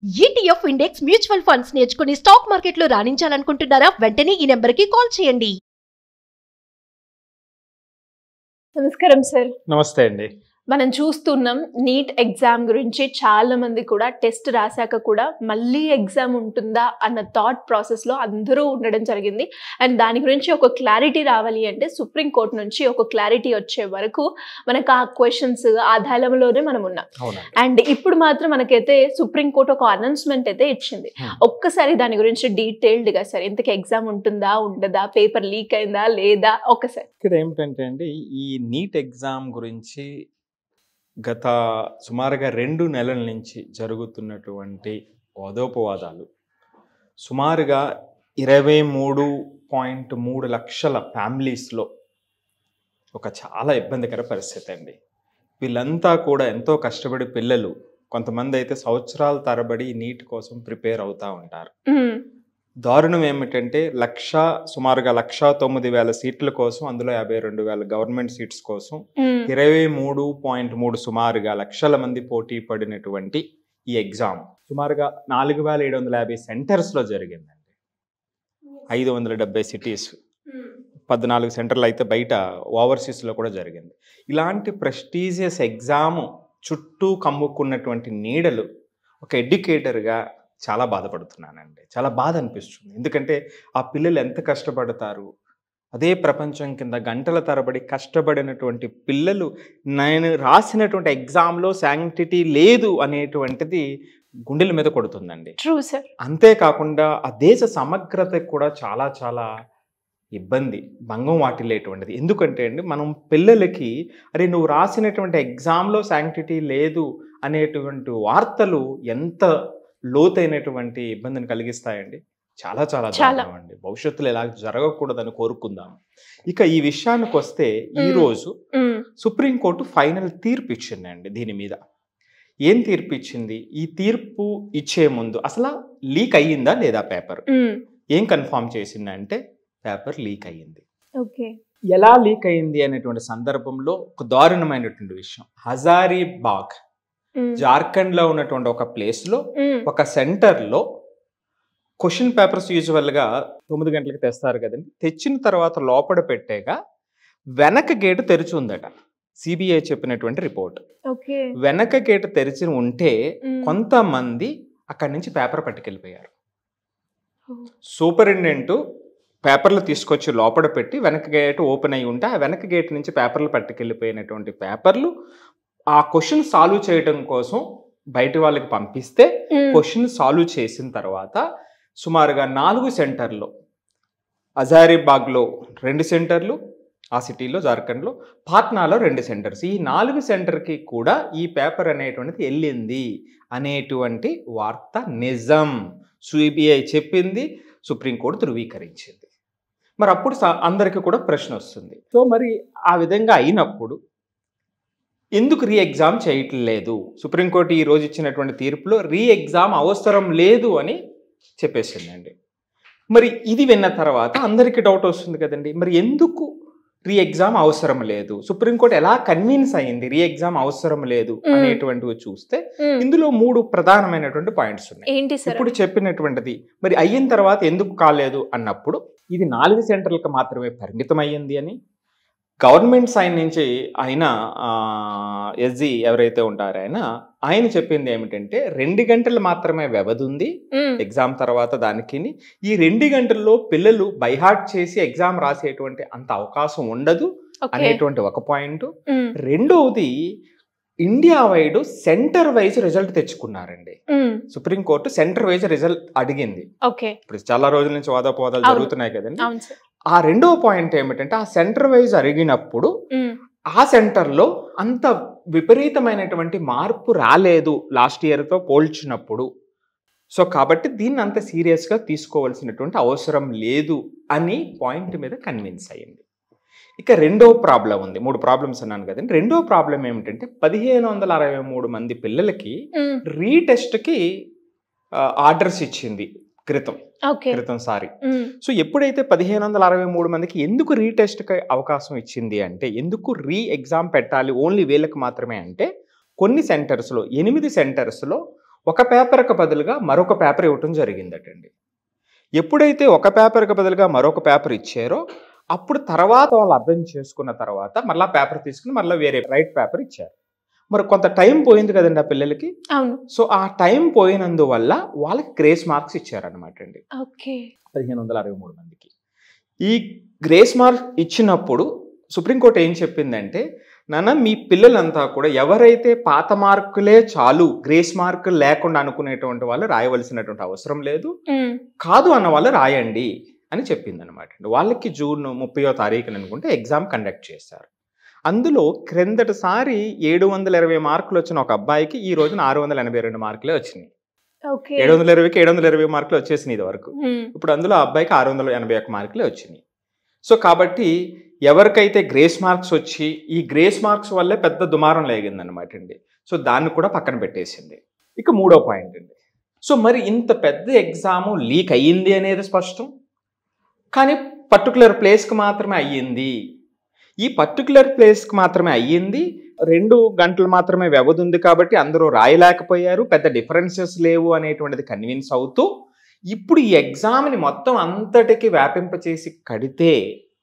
ETF index mutual funds నేర్చుకుని stock మార్కెట్లో రాణించాలనుకుంటున్నారా? వెంటనే ఈ నెంబర్కి కాల్ చేయండి. నమస్కారం సార్. నమస్తే అండి. మనం చూస్తున్నాం నీట్ ఎగ్జామ్ గురించి చాలా మంది కూడా టెస్ట్ రాశాక కూడా మళ్ళీ ఎగ్జామ్ ఉంటుందా అన్న థాట్ ప్రాసెస్లో అందరూ ఉండడం జరిగింది. అండ్ దాని గురించి ఒక క్లారిటీ రావాలి అంటే సుప్రీంకోర్టు నుంచి ఒక క్లారిటీ వచ్చే వరకు మనకు ఆ క్వశ్చన్స్ ఆధారంలోనే మనం ఉన్నాం. అండ్ ఇప్పుడు మాత్రం మనకైతే సుప్రీంకోర్టు ఒక అనౌన్స్మెంట్ అయితే ఇచ్చింది. ఒక్కసారి దాని గురించి డీటెయిల్డ్గా సార్, ఇంతకీ ఎగ్జామ్ ఉంటుందా ఉండదా, పేపర్ లీక్ అయిందా లేదా, ఒక్కసారి. ఇక్కడ ఏమిటంటే అండి, ఈ నీట్ ఎగ్జామ్ గురించి గత సుమారుగా 2 నెలల నుంచి జరుగుతున్నటువంటి వాదోపవాదాలు సుమారుగా 23.3 లక్షల ఫ్యామిలీస్లో ఒక చాలా ఇబ్బందికర పరిస్థితి అండి. వీళ్ళంతా కూడా ఎంతో కష్టపడి పిల్లలు, కొంతమంది అయితే సంవత్సరాల తరబడి నీట్ కోసం ప్రిపేర్ అవుతూ ఉంటారు. దారుణం ఏమిటంటే సుమారుగా 1,09,000 సీట్ల కోసం, అందులో 52,000 గవర్నమెంట్ సీట్స్ కోసం 23.3 సుమారుగా లక్షల మంది పోటీ పడినటువంటి ఈ ఎగ్జామ్ సుమారుగా 4,750 సెంటర్స్లో జరిగిందండి. 570 సిటీస్, 14 సెంటర్లు అయితే బయట ఓవర్సీస్లో కూడా జరిగింది. ఇలాంటి ప్రెస్టీజియస్ ఎగ్జామ్ చుట్టూ కమ్ముకున్నటువంటి నీడలు ఒక ఎడ్యుకేటర్గా చాలా బాధపడుతున్నానండి. చాలా బాధ అనిపిస్తుంది. ఎందుకంటే ఆ పిల్లలు ఎంత కష్టపడతారు, అదే ప్రపంచం కింద గంటల తరబడి కష్టపడినటువంటి పిల్లలు నేను రాసినటువంటి ఎగ్జామ్లో శాంక్టిటీ లేదు అనేటువంటిది గుండెల మీద కొడుతుందండి. True sir. అంతేకాకుండా ఆ దేశ సమగ్రతకు కూడా చాలా చాలా ఇబ్బంది, భంగం వాటిల్లేటువంటిది. ఎందుకంటే అండి, మనం పిల్లలకి అరే నువ్వు రాసినటువంటి ఎగ్జామ్లో శాంక్టిటీ లేదు అనేటువంటి వార్తలు ఎంత లోతైనటువంటి ఇబ్బందిని కలిగిస్తాయండి. చాలా చాలా దారుణమండి. భవిష్యత్తులో ఇలా జరగకూడదని కోరుకుందాం. ఇక ఈ విషయానికి వస్తే ఈరోజు సుప్రీంకోర్టు ఫైనల్ తీర్పు ఇచ్చిందండి. దీని మీద ఏం తీర్పు ఇచ్చింది? ఈ తీర్పు ఇచ్చే ముందు అసలు లీక్ అయ్యిందా లేదా పేపర్, ఏం కన్ఫర్మ్ చేసిందంటే పేపర్ లీక్ అయ్యింది. ఎలా లీక్ అయ్యింది అనేటువంటి సందర్భంలో ఒక దారుణమైనటువంటి విషయం, హజారీబాగ్ జార్ఖండ్ లో ఉన్నటువంటి ఒక ప్లేస్ లో ఒక సెంటర్ లో క్వశ్చన్ పేపర్స్ యూజువల్గా 9 గంటలకు తెస్తారు కదండి. తెచ్చిన తర్వాత లోపల పెట్టాక వెనక గేటు తెరిచి ఉందట. సిబిఐ చెప్పినటువంటి రిపోర్ట్. వెనక గేటు తెరిచి ఉంటే కొంతమంది అక్కడి నుంచి పేపర్ పట్టుకెళ్ళిపోయారు. సూపరింటెండెంట్ పేపర్లు తీసుకొచ్చి లోపల పెట్టి వెనక గేటు ఓపెన్ అయి ఉంటే ఆ వెనక గేటు నుంచి పేపర్లు పట్టుకెళ్ళిపోయినటువంటి పేపర్లు ఆ క్వశ్చన్ సాల్వ్ చేయడం కోసం బయట వాళ్ళకి పంపిస్తే క్వశ్చన్ సాల్వ్ చేసిన తర్వాత సుమారుగా 4 సెంటర్లో, హజారీబాగ్లో 2 సెంటర్లు, ఆ సిటీలో జార్ఖండ్లో, పాట్నాలో 2 సెంటర్స్, ఈ 4 సెంటర్కి కూడా ఈ పేపర్ అనేటువంటిది వెళ్ళింది అనేటువంటి వార్త నిజం. సిబిఐ చెప్పింది, సుప్రీంకోర్టు ధృవీకరించింది. మరి అప్పుడు అందరికీ కూడా ప్రశ్న వస్తుంది, సో మరి ఆ విధంగా అయినప్పుడు ఎందుకు రీ ఎగ్జామ్ చేయట్లేదు? సుప్రీంకోర్టు ఈ రోజు ఇచ్చినటువంటి తీర్పులో రీ ఎగ్జామ్ అవసరం లేదు అని చెప్పేసిందండి. మరి ఇది విన్న తర్వాత అందరికీ డౌట్ వస్తుంది కదండి, మరి ఎందుకు రీ ఎగ్జామ్ అవసరం లేదు? సుప్రీంకోర్టు ఎలా కన్విన్స్ అయింది రీ ఎగ్జామ్ అవసరం లేదు అనేటువంటివి చూస్తే ఇందులో 3 ప్రధానమైనటువంటి పాయింట్స్ ఉన్నాయి. ఇప్పుడు చెప్పినటువంటిది మరి అయిన తర్వాత ఎందుకు కాలేదు అన్నప్పుడు, ఇది 4 సెంటర్లకు మాత్రమే పరిమితం అయ్యింది అని, గవర్నమెంట్ సైడ్ నుంచి ఆయన ఎస్జీ ఎవరైతే ఉంటారో ఆయన చెప్పింది ఏమిటంటే 2 గంటలు మాత్రమే వ్యవధి ఉంది ఎగ్జామ్ తర్వాత దానికి. ఈ 2 గంటల్లో పిల్లలు బైహార్ట్ చేసి ఎగ్జామ్ రాసేటువంటి అంత అవకాశం ఉండదు అనేటువంటి ఒక పాయింట్. రెండవది, India wide centre wise result తెచ్చుకున్నారండి. సుప్రీంకోర్టు సెంటర్ వైజ్ రిజల్ట్ అడిగింది. ఇప్పుడు చాలా రోజుల నుంచి వాదోపవాదాలు జరుగుతున్నాయి కదండి. ఆ రెండవ పాయింట్ ఏమిటంటే, ఆ సెంటర్ వైజ్ అడిగినప్పుడు ఆ సెంటర్లో అంత విపరీతమైనటువంటి మార్పు రాలేదు లాస్ట్ ఇయర్తో పోల్చినప్పుడు. సో కాబట్టి దీన్ని అంత సీరియస్గా తీసుకోవాల్సినటువంటి అవసరం లేదు అని పాయింట్ మీద కన్విన్స్ అయ్యింది. ఇక రెండవ ప్రాబ్లం ఉంది. 3 ప్రాబ్లమ్స్ అన్నాను కదండి. రెండో ప్రాబ్లం ఏమిటంటే 1,563 మంది పిల్లలకి రీటెస్ట్కి ఆర్డర్స్ ఇచ్చింది క్రితం సారి. సో ఎప్పుడైతే 1,563 మందికి ఎందుకు రీటెస్ట్కి అవకాశం ఇచ్చింది అంటే, ఎందుకు రీ ఎగ్జామ్ పెట్టాలి ఓన్లీ వీళ్ళకి మాత్రమే అంటే, కొన్ని సెంటర్స్లో 8 సెంటర్స్లో ఒక పేపర్కి బదులుగా మరొక పేపర్ ఇవ్వటం జరిగిందటండి. ఎప్పుడైతే ఒక పేపర్కి బదులుగా మరొక పేపర్ ఇచ్చారో అప్పుడు తర్వాత వాళ్ళు అర్థం చేసుకున్న తర్వాత మళ్ళీ పేపర్ తీసుకుని మళ్ళీ వేరే రైట్ పేపర్ ఇచ్చారు. మరి కొంత టైం పోయింది కదండి ఆ పిల్లలకి. అవును. సో ఆ టైం పోయినందువల్ల వాళ్ళకి గ్రేస్ మార్క్స్ ఇచ్చారనమాట అండి. ఓకే. 1563 మందికి. ఈ గ్రేస్ మార్క్స్ ఇచ్చినప్పుడు సుప్రీంకోర్టు ఏం చెప్పిందంటే, నాన్న మీ పిల్లలంతా కూడా ఎవరైతే పాత మార్కులే చాలు, గ్రేస్ మార్కులు లేకుండా అనుకునేటువంటి వాళ్ళు రాయవలసినటువంటి అవసరం లేదు, కాదు అన్న వాళ్ళు రాయండి అని చెప్పింది అనమాట. వాళ్ళకి జూన్ 30వ తారీఖున అనుకుంటే ఎగ్జామ్ కండక్ట్ చేశారు. అందులో క్రిందటిసారి 720 మార్కులు వచ్చిన ఒక అబ్బాయికి ఈ రోజున 682 మార్కులే వచ్చినాయి. 720కి 720 మార్కులు వచ్చేసినాయి ఇది వరకు. ఇప్పుడు అందులో ఆ అబ్బాయికి 681 మార్కులే వచ్చినాయి. సో కాబట్టి ఎవరికైతే గ్రేస్ మార్క్స్ వచ్చి ఈ గ్రేస్ మార్క్స్ వల్లే పెద్ద దుమారం లేగిందనమాట అండి. సో దాన్ని కూడా పక్కన పెట్టేసింది. ఇక 3వ పాయింట్ అండి. సో మరి ఇంత పెద్ద ఎగ్జాము లీక్ అయ్యింది అనేది స్పష్టం, కానీ పర్టికులర్ ప్లేస్కి మాత్రమే అయ్యింది. ఈ పర్టికులర్ ప్లేస్కి మాత్రమే అయ్యింది, 2 గంటలు మాత్రమే వ్యవధి ఉంది కాబట్టి అందరూ రాయలేకపోయారు, పెద్ద డిఫరెన్సెస్ లేవు అనేటువంటిది కన్విన్స్ అవుతూ ఇప్పుడు ఈ ఎగ్జామ్ని మొత్తం అంతటికి వ్యాపింపచేసి కడితే,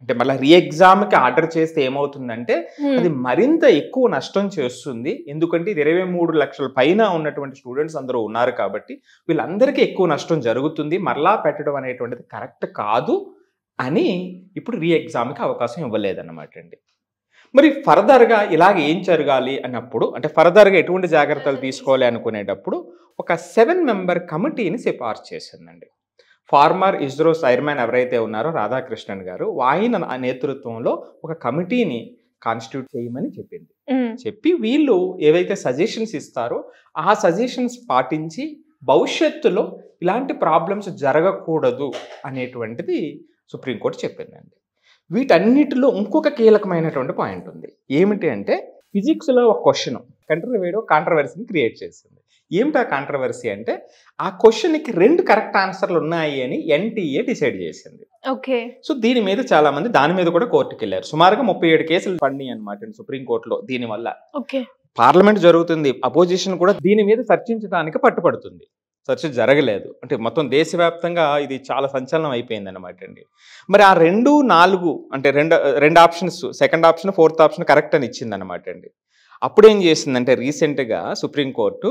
అంటే మళ్ళీ రీ ఎగ్జామ్కి ఆర్డర్ చేస్తే ఏమవుతుందంటే అది మరింత ఎక్కువ నష్టం చేస్తుంది. ఎందుకంటే 23 లక్షల పైన ఉన్నటువంటి స్టూడెంట్స్ అందరూ ఉన్నారు కాబట్టి వీళ్ళందరికీ ఎక్కువ నష్టం జరుగుతుంది, మరలా పెట్టడం అనేటువంటిది కరెక్ట్ కాదు అని ఇప్పుడు రీ ఎగ్జామ్కి అవకాశం ఇవ్వలేదన్నమాట అండి. మరి ఫర్దర్గా ఇలాగ ఏం జరగాలి అన్నప్పుడు, అంటే ఫర్దర్గా ఎటువంటి జాగ్రత్తలు తీసుకోవాలి అనుకునేటప్పుడు ఒక 7 మెంబర్ కమిటీని సిఫార్సు చేసిందండి. ఫార్మర్ ఇస్రో చైర్మన్ ఎవరైతే ఉన్నారో రాధాకృష్ణన్ గారు, ఆయన నేతృత్వంలో ఒక కమిటీని కాన్స్టిట్యూట్ చేయమని చెప్పింది. చెప్పి వీళ్ళు ఏవైతే సజెషన్స్ ఇస్తారో ఆ సజెషన్స్ పాటించి భవిష్యత్తులో ఇలాంటి ప్రాబ్లమ్స్ జరగకూడదు అనేటువంటిది సుప్రీంకోర్టు చెప్పిందండి. వీటన్నిటిలో ఇంకొక కీలకమైనటువంటి పాయింట్ ఉంది. ఏమిటి అంటే ఫిజిక్స్లో ఒక క్వశ్చన్ కాంట్రవర్సీని క్రియేట్ చేసింది. ఏమిటి ఆ కాంట్రవర్సీ అంటే ఆ క్వశ్చన్కి 2 కరెక్ట్ ఆన్సర్లు ఉన్నాయి అని ఎన్టీఏ డిసైడ్ చేసింది. ఓకే. సో దీని మీద చాలా మంది దాని మీద కూడా కోర్టుకి వెళ్ళారు. సుమారుగా 37 కేసులు పడినాయి అనమాట సుప్రీంకోర్టులో. దీనివల్ల పార్లమెంట్ జరుగుతుంది, అపోజిషన్ కూడా దీని మీద చర్చించడానికి పట్టుపడుతుంది. చర్చ జరగలేదు, అంటే మొత్తం దేశవ్యాప్తంగా ఇది చాలా సంచలనం అయిపోయింది అనమాట అండి. మరి ఆ 2, 4 అంటే రెండు options, second option, fourth option correct అని ఇచ్చింది అనమాట అండి. అప్పుడేం చేసిందంటే రీసెంట్గా సుప్రీంకోర్టు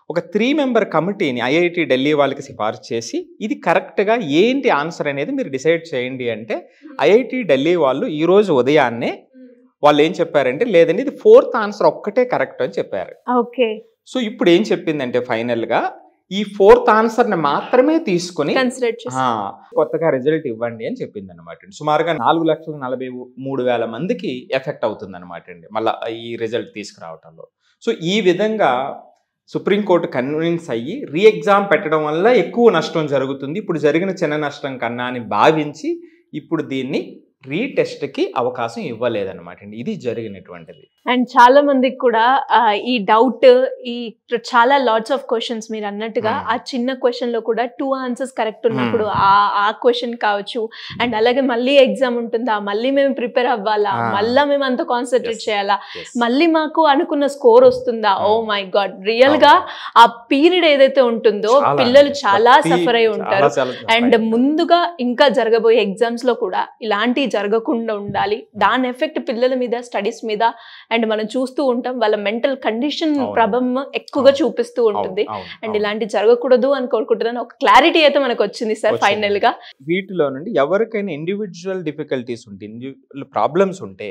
ఒక 3 మెంబర్ కమిటీని ఐఐటి ఢిల్లీ వాళ్ళకి సిఫార్సు చేసి ఇది కరెక్ట్గా ఏంటి ఆన్సర్ అనేది మీరు డిసైడ్ చేయండి అంటే ఐఐటి ఢిల్లీ వాళ్ళు ఈరోజు ఉదయాన్నే వాళ్ళు ఏం చెప్పారంటే లేదండి ఇది 4th ఆన్సర్ ఒక్కటే కరెక్ట్ అని చెప్పారు. ఓకే. సో ఇప్పుడు ఏం చెప్పిందంటే ఫైనల్గా ఈ 4th ఆన్సర్ని మాత్రమే తీసుకుని కొత్తగా రిజల్ట్ ఇవ్వండి అని చెప్పింది అనమాట. సుమారుగా 4,43,000 మందికి ఎఫెక్ట్ అవుతుంది అనమాట అండి మళ్ళీ ఈ రిజల్ట్ తీసుకురావటంలో. సో ఈ విధంగా సుప్రీంకోర్టు కన్విన్స్ అయ్యి రీ ఎగ్జామ్ పెట్టడం వల్ల ఎక్కువ నష్టం జరుగుతుంది, ఇప్పుడు జరిగిన చిన్న నష్టం కన్నా అని భావించి ఇప్పుడు దీన్ని రీటెస్ట్కి అవకాశం ఇవ్వలేదన్నమాట అండి. ఇది జరిగినటువంటిది. అండ్ చాలా మందికి కూడా ఈ డౌట్, ఈ చాలా లాట్స్ ఆఫ్ క్వశ్చన్స్ మీరు అన్నట్టుగా ఆ చిన్న క్వశ్చన్ లో కూడా 2 ఆన్సర్స్ కరెక్ట్ ఉన్నప్పుడు ఆ క్వశ్చన్ కావచ్చు, అండ్ అలాగే మళ్ళీ ఎగ్జామ్ ఉంటుందా, మళ్ళీ మేము ప్రిపేర్ అవ్వాలా, మళ్ళీ మేము అంత కాన్సన్ట్రేట్ చేయాలా, మళ్ళీ మాకు అనుకున్న స్కోర్ వస్తుందా, ఓ మై గాడ్, రియల్ గా ఆ పీరియడ్ ఏదైతే ఉంటుందో పిల్లలు చాలా సఫర్ అయి ఉంటారు. అండ్ ముందుగా ఇంకా జరగబోయే ఎగ్జామ్స్ లో కూడా ఇలాంటి జరగకుండా ఉండాలి. దాని ఎఫెక్ట్ పిల్లల మీద, స్టడీస్ మీద అండ్ మనం చూస్తూ ఉంటాం, వాళ్ళ మెంటల్ కండిషన్ ప్రభావం ఎక్కువగా చూపిస్తూ ఉంటుంది. అండ్ ఇలాంటి జరగకూడదు అని కోరుకుంటున్నాను. ఒక క్లారిటీ అయితే మనకు వచ్చింది సార్ ఫైనల్ గా. వీటిలో నుండి ఎవరికైనా ఇండివిజువల్ డిఫికల్టీస్ ఉంటే, ఇండివిజువల్ ప్రాబ్లమ్స్ ఉంటే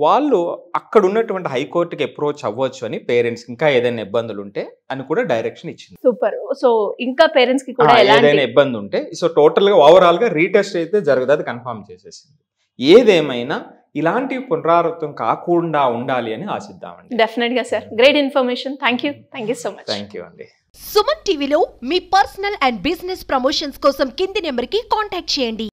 వాళ్ళు అక్కడ ఉన్నటువంటి హైకోర్టుకి అప్రోచ్ అవ్వచ్చు అని, పేరెంట్స్ ఇంకా ఏదైనా ఇబ్బందులు ఉంటే అని కూడా డైరెక్షన్ ఇచ్చింది. సూపర్. సో ఇంకా పేరెంట్స్ కి కూడా ఏదైనా ఇబ్బంది ఉంటే సో టోటల్ గా ఓవరాల్ గా రీటెస్ట్ అయితే జరగదు, అది కన్ఫర్మ్ చేసేసింది. ఏదేమైనా ఇలాంటి పునరావృతం కాకుండా ఉండాలి అని ఆశిద్దామండి. డెఫినెట్ గా sir, great information. Thank you so much. Thank you అండి. సుమన్ టీవీలో మీ పర్సనల్ అండ్ బిజినెస్ ప్రమోషన్స్ కోసం కింది నెంబర్కి కాంటాక్ట్ చేయండి.